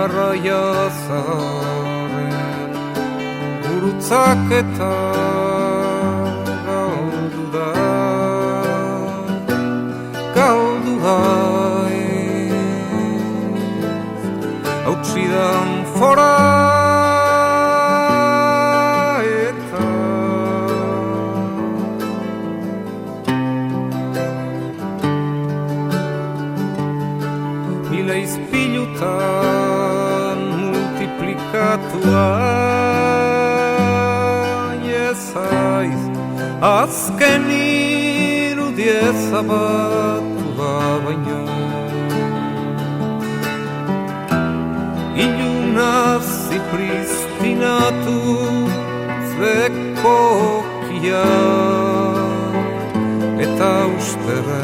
Jarraiazaren gurutzak eta galdu da hautsidan fora eta mila izpilutan multiplikatua ezaiz azken irudieza batu da baino ilunaz zipristinatu zekokia eta ustere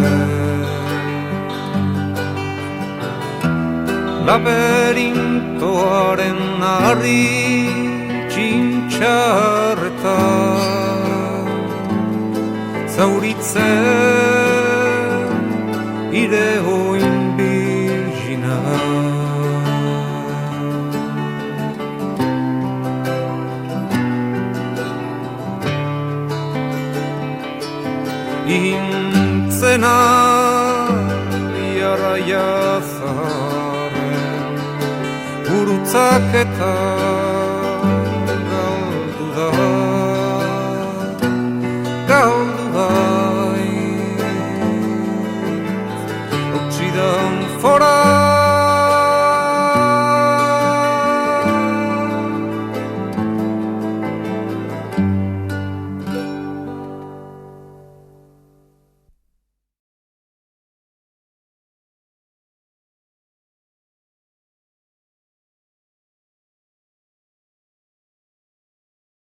laberintoaren harri txintxarreta zauritzen irehoin birgina intzena jarraiazaren gurutzak eta